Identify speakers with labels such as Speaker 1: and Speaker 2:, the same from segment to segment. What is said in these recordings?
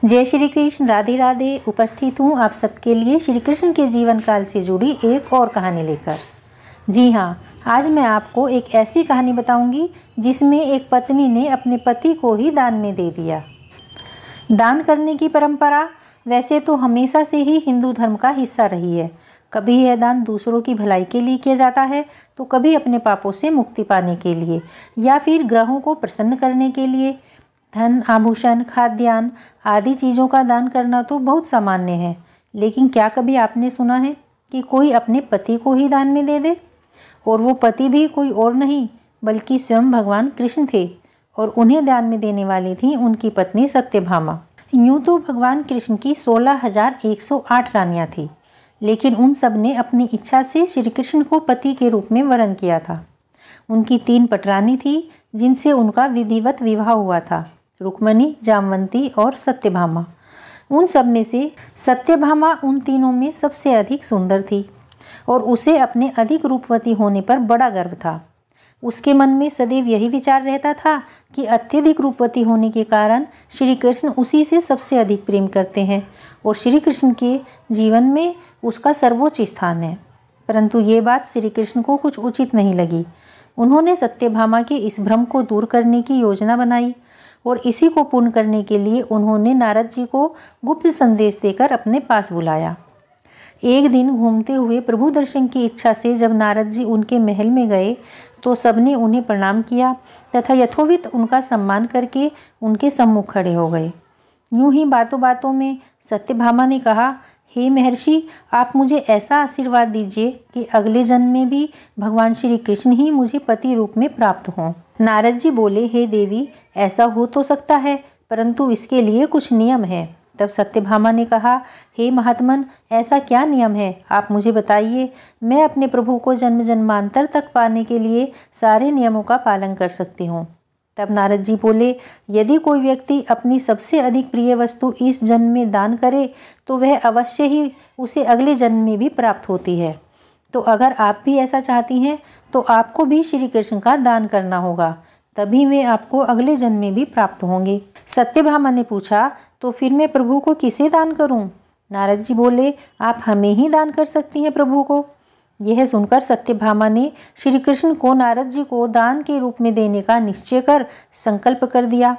Speaker 1: जय श्री कृष्ण, राधे राधे। उपस्थित हूँ आप सबके लिए श्री कृष्ण के जीवन काल से जुड़ी एक और कहानी लेकर। जी हाँ, आज मैं आपको एक ऐसी कहानी बताऊंगी जिसमें एक पत्नी ने अपने पति को ही दान में दे दिया। दान करने की परंपरा वैसे तो हमेशा से ही हिंदू धर्म का हिस्सा रही है। कभी यह दान दूसरों की भलाई के लिए किया जाता है, तो कभी अपने पापों से मुक्ति पाने के लिए या फिर ग्रहों को प्रसन्न करने के लिए। धन, आभूषण, खाद्यान्न आदि चीज़ों का दान करना तो बहुत सामान्य है, लेकिन क्या कभी आपने सुना है कि कोई अपने पति को ही दान में दे दे? और वो पति भी कोई और नहीं बल्कि स्वयं भगवान कृष्ण थे, और उन्हें दान में देने वाली थी उनकी पत्नी सत्यभामा। यूँ तो भगवान कृष्ण की 16,108 रानियाँ थीं, लेकिन उन सब ने अपनी इच्छा से श्री कृष्ण को पति के रूप में वरण किया था। उनकी 3 पटरानी थी जिनसे उनका विधिवत विवाह हुआ था, रुक्मणी, जामवंती और सत्यभामा। उन सब में से सत्यभामा उन तीनों में सबसे अधिक सुंदर थी और उसे अपने अधिक रूपवती होने पर बड़ा गर्व था। उसके मन में सदैव यही विचार रहता था कि अत्यधिक रूपवती होने के कारण श्री कृष्ण उसी से सबसे अधिक प्रेम करते हैं और श्री कृष्ण के जीवन में उसका सर्वोच्च स्थान है। परंतु ये बात श्री कृष्ण को कुछ उचित नहीं लगी। उन्होंने सत्यभामा के इस भ्रम को दूर करने की योजना बनाई और इसी को पूर्ण करने के लिए उन्होंने नारद जी को गुप्त संदेश देकर अपने पास बुलाया। एक दिन घूमते हुए प्रभु दर्शन की इच्छा से जब नारद जी उनके महल में गए तो सबने उन्हें प्रणाम किया तथा यथोचित उनका सम्मान करके उनके सम्मुख खड़े हो गए। यूं ही बातों बातों में सत्यभामा ने कहा, हे महर्षि, आप मुझे ऐसा आशीर्वाद दीजिए कि अगले जन्म में भी भगवान श्री कृष्ण ही मुझे पति रूप में प्राप्त हों। नारद जी बोले, हे देवी, ऐसा हो तो सकता है, परंतु इसके लिए कुछ नियम है। तब सत्यभामा ने कहा, हे महात्मन, ऐसा क्या नियम है, आप मुझे बताइए। मैं अपने प्रभु को जन्म जन्मांतर तक पाने के लिए सारे नियमों का पालन कर सकती हूँ। तब नारद जी बोले, यदि कोई व्यक्ति अपनी सबसे अधिक प्रिय वस्तु इस जन्म में दान करे तो वह अवश्य ही उसे अगले जन्म में भी प्राप्त होती है। तो अगर आप भी ऐसा चाहती हैं तो आपको भी श्री कृष्ण का दान करना होगा, तभी वे आपको अगले जन्म में भी प्राप्त होंगे। सत्यभामा ने पूछा, तो फिर मैं प्रभु को किसे दान करूं? नारद जी बोले, आप हमें ही दान कर सकती हैं प्रभु को। यह सुनकर सत्यभामा ने श्री कृष्ण को नारद जी को दान के रूप में देने का निश्चय कर संकल्प कर दिया।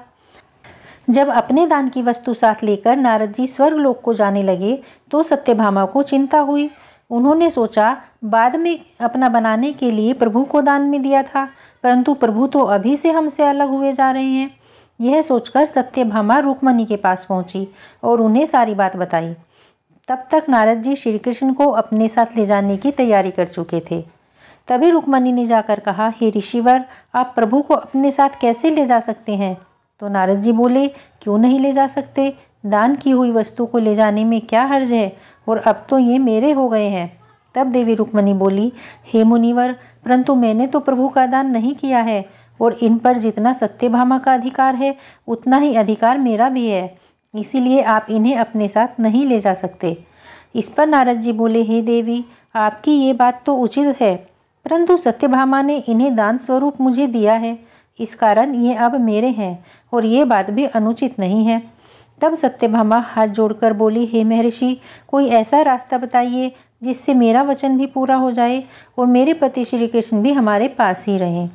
Speaker 1: जब अपने दान की वस्तु साथ लेकर नारद जी स्वर्गलोक को जाने लगे तो सत्यभामा को चिंता हुई। उन्होंने सोचा, बाद में अपना बनाने के लिए प्रभु को दान में दिया था, परंतु प्रभु तो अभी से हमसे अलग हुए जा रहे हैं। यह सोचकर सत्यभामा रुक्मणी के पास पहुंची और उन्हें सारी बात बताई। तब तक नारद जी श्री कृष्ण को अपने साथ ले जाने की तैयारी कर चुके थे। तभी रुक्मणी ने जाकर कहा, हे ऋषिवर, आप प्रभु को अपने साथ कैसे ले जा सकते हैं? तो नारद जी बोले, क्यों नहीं ले जा सकते? दान की हुई वस्तु को ले जाने में क्या हर्ज है, और अब तो ये मेरे हो गए हैं। तब देवी रुक्मणी बोली, हे मुनिवर, परंतु मैंने तो प्रभु का दान नहीं किया है और इन पर जितना सत्यभामा का अधिकार है उतना ही अधिकार मेरा भी है, इसीलिए आप इन्हें अपने साथ नहीं ले जा सकते। इस पर नारद जी बोले, हे देवी, आपकी ये बात तो उचित है, परंतु सत्यभामा ने इन्हें दान स्वरूप मुझे दिया है, इस कारण ये अब मेरे हैं और ये बात भी अनुचित नहीं है। तब सत्यभामा हाथ जोड़कर बोली, हे महर्षि, कोई ऐसा रास्ता बताइए जिससे मेरा वचन भी पूरा हो जाए और मेरे पति श्री कृष्ण भी हमारे पास ही रहें।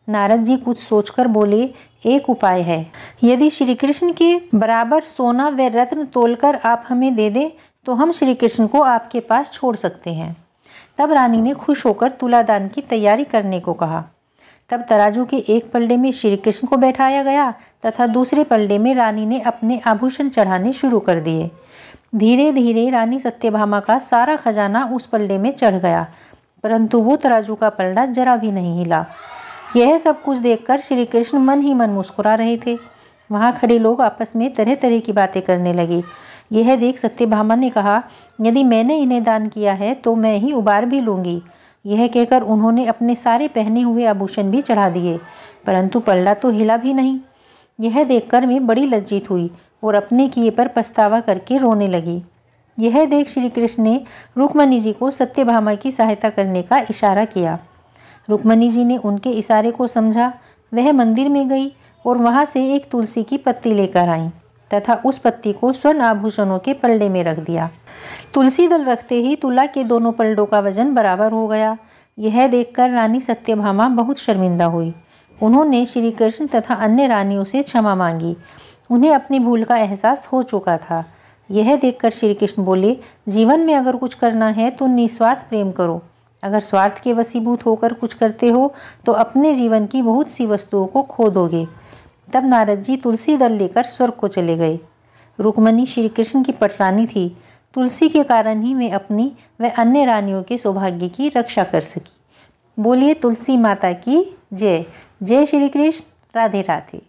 Speaker 1: नारद जी कुछ सोचकर बोले, एक उपाय है। यदि श्री कृष्ण के बराबर सोना व रत्न तोलकर आप हमें दे दें तो हम श्री कृष्ण को आपके पास छोड़ सकते हैं। तब रानी ने खुश होकर तुलादान की तैयारी करने को कहा। तब तराजू के एक पलड़े में श्री कृष्ण को बैठाया गया तथा दूसरे पलड़े में रानी ने अपने आभूषण चढ़ाने शुरू कर दिए। धीरे धीरे रानी सत्यभामा का सारा खजाना उस पलड़े में चढ़ गया, परंतु वो तराजू का पलड़ा जरा भी नहीं हिला। यह सब कुछ देखकर श्री कृष्ण मन ही मन मुस्कुरा रहे थे। वहाँ खड़े लोग आपस में तरह तरह की बातें करने लगे। यह देख सत्यभामा ने कहा, यदि मैंने इन्हें दान किया है तो मैं ही उबार भी लूँगी। यह कहकर उन्होंने अपने सारे पहने हुए आभूषण भी चढ़ा दिए, परंतु पलड़ा तो हिला भी नहीं। यह देखकर मैं बड़ी लज्जित हुई और अपने किए पर पछतावा करके रोने लगी। यह देख श्री कृष्ण ने रुक्मणी जी को सत्यभामा की सहायता करने का इशारा किया। रुक्मणी जी ने उनके इशारे को समझा। वह मंदिर में गई और वहाँ से एक तुलसी की पत्ती लेकर आई तथा उस पत्ती को स्वर्ण आभूषणों के पलड़े में रख दिया। तुलसी दल रखते ही तुला के दोनों पलड़ों का वजन बराबर हो गया। यह देखकर रानी सत्यभामा बहुत शर्मिंदा हुई। उन्होंने श्री कृष्ण तथा अन्य रानियों से क्षमा मांगी। उन्हें अपनी भूल का एहसास हो चुका था। यह देखकर श्री कृष्ण बोले, जीवन में अगर कुछ करना है तो निस्वार्थ प्रेम करो। अगर स्वार्थ के वशीभूत होकर कुछ करते हो तो अपने जीवन की बहुत सी वस्तुओं को खो दोगे। तब नारद जी तुलसी दल लेकर स्वर्ग को चले गए। रुक्मणी श्री कृष्ण की पटरानी थी। तुलसी के कारण ही मैं अपनी व अन्य रानियों के सौभाग्य की रक्षा कर सकी। बोलिए तुलसी माता की जय। जय श्री कृष्ण। राधे राधे।